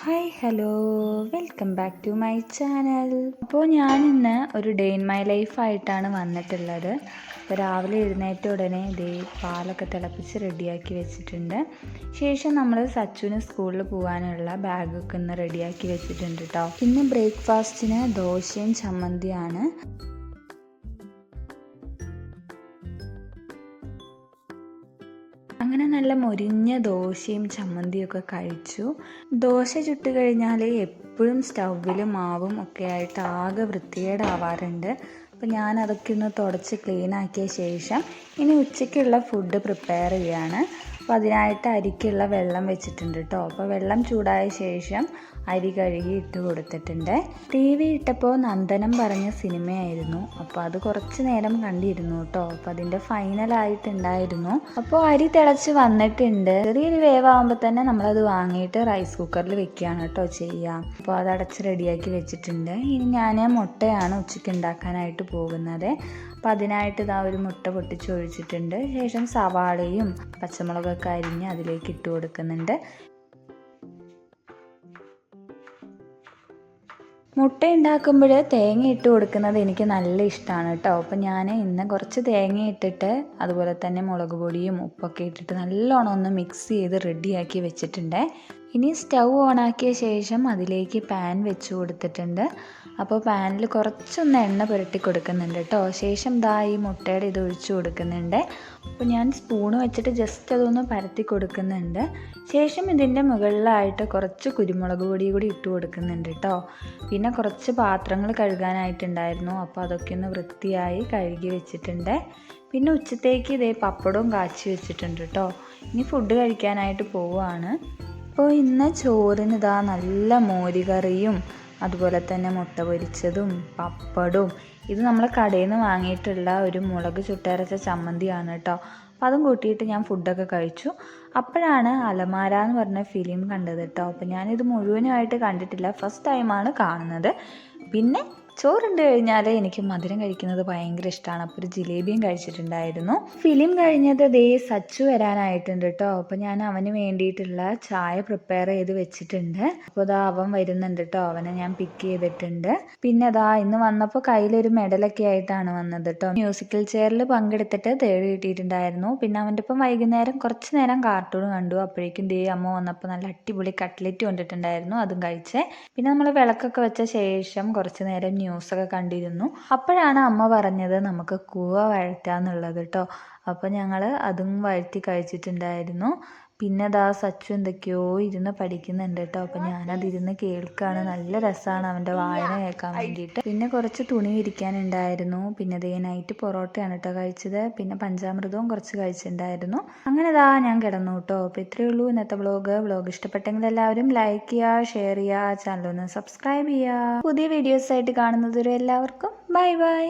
Hi hello, welcome back to my channel. അപ്പോൾ ഞാനിന്ന് ഒരു ഡേ ഇൻ മൈ ലൈഫായിട്ടാണ് വന്നിട്ടുള്ളത്. അപ്പോൾ രാവിലെ എഴുന്നേറ്റ ഉടനെ ഇതേ പാലൊക്കെ തിളപ്പിച്ച് റെഡിയാക്കി വെച്ചിട്ടുണ്ട്. ശേഷം നമ്മൾ സച്ചുവിന് സ്കൂളിൽ പോകാനുള്ള ബാഗൊക്കെ ഒന്ന് റെഡിയാക്കി വെച്ചിട്ടുണ്ട് കേട്ടോ. പിന്നെ ബ്രേക്ക്ഫാസ്റ്റിന് ദോശയും ചമ്മന്തിയാണ്. അങ്ങനെ നല്ല മൊരിഞ്ഞ ദോശയും ചമ്മന്തിയൊക്കെ കഴിച്ചു. ദോശ ചുട്ട് കഴിഞ്ഞാൽ എപ്പോഴും സ്റ്റൗവിൽ മാവും ഒക്കെ ആയിട്ട് ആകെ വൃത്തികേടാവാറുണ്ട്. അപ്പോൾ ഞാൻ അതൊക്കെ ഒന്ന് തുടച്ച് ക്ലീൻ ആക്കിയ ശേഷം ഇനി ഉച്ചയ്ക്കുള്ള ഫുഡ് പ്രിപ്പയർ ചെയ്യാണ്. അപ്പോൾ അതിനായിട്ട് അരിക്കുള്ള വെള്ളം വെച്ചിട്ടുണ്ട് കേട്ടോ. അപ്പോൾ വെള്ളം ചൂടായ ശേഷം അരി കഴുകി ഇട്ട് കൊടുത്തിട്ടുണ്ട്. ടി വി ഇട്ടപ്പോൾ നന്ദനം പറഞ്ഞ സിനിമയായിരുന്നു. അപ്പോൾ അത് കുറച്ച് നേരം കണ്ടിരുന്നു കേട്ടോ. അപ്പോൾ അതിൻ്റെ ഫൈനലായിട്ടുണ്ടായിരുന്നു. അപ്പോൾ അരി തിളച്ച് വന്നിട്ടുണ്ട്. ചെറിയൊരു വേവാകുമ്പോൾ തന്നെ നമ്മളത് വാങ്ങിയിട്ട് റൈസ് കുക്കറിൽ വെക്കുകയാണ് കേട്ടോ ചെയ്യുക. അപ്പോൾ അത് അടച്ച് റെഡിയാക്കി വെച്ചിട്ടുണ്ട്. ഇനി ഞാൻ മുട്ടയാണ് ഉച്ചയ്ക്ക് ഉണ്ടാക്കാനായിട്ട് പോകുന്നത്. അപ്പോൾ അതിനായിട്ട് ഇതാ ഒരു മുട്ട പൊട്ടിച്ച് ഒഴിച്ചിട്ടുണ്ട്. ശേഷം സവാളയും പച്ചമുളകൊക്കെ അരിഞ്ഞ് അതിലേക്ക് ഇട്ട് കൊടുക്കുന്നുണ്ട്. മുട്ട ഉണ്ടാക്കുമ്പോൾ തേങ്ങ ഇട്ട് കൊടുക്കുന്നത് എനിക്ക് നല്ല ഇഷ്ടമാണ് കേട്ടോ. അപ്പോൾ ഞാൻ ഇന്ന് കുറച്ച് തേങ്ങ ഇട്ടിട്ട് അതുപോലെ തന്നെ മുളക് പൊടിയും ഉപ്പൊക്കെ ഇട്ടിട്ട് നല്ലോണം ഒന്ന് മിക്സ് ചെയ്ത് റെഡിയാക്കി വെച്ചിട്ടുണ്ട്. ഇനി സ്റ്റൗ ഓണാക്കിയ ശേഷം അതിലേക്ക് പാൻ വെച്ച് കൊടുത്തിട്ടുണ്ട്. അപ്പോൾ പാനിൽ കുറച്ചൊന്ന് എണ്ണ പുരട്ടി കൊടുക്കുന്നുണ്ട് കേട്ടോ. ശേഷം ദാ ഈ മുട്ടയുടെ ഇത് ഒഴിച്ചു കൊടുക്കുന്നുണ്ട്. അപ്പോൾ ഞാൻ സ്പൂണ് വെച്ചിട്ട് ജസ്റ്റ് അതൊന്ന് പരത്തി കൊടുക്കുന്നുണ്ട്. ശേഷം ഇതിൻ്റെ മുകളിലായിട്ട് കുറച്ച് കുരുമുളക് പൊടി കൂടി ഇട്ട് കൊടുക്കുന്നുണ്ട് കേട്ടോ. പിന്നെ കുറച്ച് പാത്രങ്ങൾ കഴുകാനായിട്ടുണ്ടായിരുന്നു. അപ്പോൾ അതൊക്കെ ഒന്ന് വൃത്തിയായി കഴുകി വെച്ചിട്ടുണ്ട്. പിന്നെ ഉച്ചത്തേക്ക് ഇതേ പപ്പടവും കാച്ചി വെച്ചിട്ടുണ്ട് കേട്ടോ. ഇനി ഫുഡ് കഴിക്കാനായിട്ട് പോവുകയാണ്. അപ്പോൾ ഇന്ന് ചോറിന് ഇതാ നല്ല മോരുകറിയും അതുപോലെ തന്നെ മുട്ട പൊരിച്ചതും പപ്പടവും ഇത് നമ്മൾ കടയിൽ നിന്ന് വാങ്ങിയിട്ടുള്ള ഒരു മുളക് ചുട്ടരച്ച ചമ്മന്തിയാണ് കേട്ടോ. അപ്പോൾ അതും കൂട്ടിയിട്ട് ഞാൻ ഫുഡൊക്കെ കഴിച്ചു. അപ്പോഴാണ് അലമാര എന്ന് പറഞ്ഞ ഫിലിം കണ്ടത് കേട്ടോ. അപ്പോൾ ഞാനിത് മുഴുവനായിട്ട് കണ്ടിട്ടില്ല, ഫസ്റ്റ് ടൈമാണ് കാണുന്നത്. പിന്നെ ചോറുണ്ട് കഴിഞ്ഞാൽ എനിക്ക് മധുരം കഴിക്കുന്നത് ഭയങ്കര ഇഷ്ടമാണ്. അപ്പോൾ ഒരു ജിലേബിയും കഴിച്ചിട്ടുണ്ടായിരുന്നു. ഫിലിം കഴിഞ്ഞത് ദേ സച്ചു വരാനായിട്ടുണ്ട് കേട്ടോ. അപ്പോൾ ഞാൻ അവന് വേണ്ടിയിട്ടുള്ള ചായ പ്രിപ്പയർ ചെയ്ത് വെച്ചിട്ടുണ്ട്. അപ്പോൾ അതാ അവൻ വരുന്നുണ്ട് കേട്ടോ. അവനെ ഞാൻ പിക്ക് ചെയ്തിട്ടുണ്ട്. പിന്നെ അതാ ഇന്ന് വന്നപ്പോൾ കയ്യിലൊരു മെഡലൊക്കെ ആയിട്ടാണ് വന്നത് കേട്ടോ. മ്യൂസിക്കൽ ചെയറിൽ പങ്കെടുത്തിട്ട് തേർഡ് കിട്ടിയിട്ടുണ്ടായിരുന്നു. പിന്നെ അവൻ്റെ ഒപ്പം വൈകുന്നേരം കുറച്ച് നേരം കാർട്ടൂൺ കണ്ടു. അപ്പോഴേക്കും ദേ അമ്മ വന്നപ്പോൾ നല്ല അടിപൊളി കട്ട്ലറ്റ് കൊണ്ടിട്ടുണ്ടായിരുന്നു, അതും കഴിച്ചേ. പിന്നെ നമ്മൾ വിളക്കൊക്കെ വെച്ച ശേഷം കുറച്ച് നേരം ന്യൂസൊക്കെ കണ്ടിരുന്നു. അപ്പോഴാണ് അമ്മ പറഞ്ഞത് നമുക്ക് കൂവ വഴറ്റാന്നുള്ളത് കേട്ടോ. അപ്പോൾ ഞങ്ങൾ അതും വഴറ്റി കഴിച്ചിട്ടുണ്ടായിരുന്നു. പിന്നെ അതാ സച്ചു എന്തൊക്കെയോ ഇരുന്ന് പഠിക്കുന്നുണ്ട് കേട്ടോ. അപ്പോൾ ഞാനതിരുന്ന് കേൾക്കുകയാണ്. നല്ല രസമാണ് അവൻ്റെ വായന കേൾക്കാൻ വേണ്ടിയിട്ട്. പിന്നെ കുറച്ച് തുണി വിരിക്കാനുണ്ടായിരുന്നു. പിന്നെ ദേ നൈറ്റ് പൊറോട്ടയാണ് കേട്ടോ കഴിച്ചത്. പിന്നെ പഞ്ചാമൃതവും കുറച്ച് കഴിച്ചിട്ടുണ്ടായിരുന്നു. അങ്ങനെ ഇതാ ഞാൻ കിടന്നു കേട്ടോ. അപ്പോൾ ഇത്രയേ ഉള്ളൂ ഇന്നത്തെ വ്ളോഗ് ഇഷ്ടപ്പെട്ടെങ്കിൽ എല്ലാവരും ലൈക്ക് ചെയ്യുക, ഷെയർ ചെയ്യുക, ചാനൽ ഒന്ന് സബ്സ്ക്രൈബ് ചെയ്യുക. പുതിയ വീഡിയോസായിട്ട് കാണുന്നത് വരെ എല്ലാവർക്കും ബൈ ബൈ.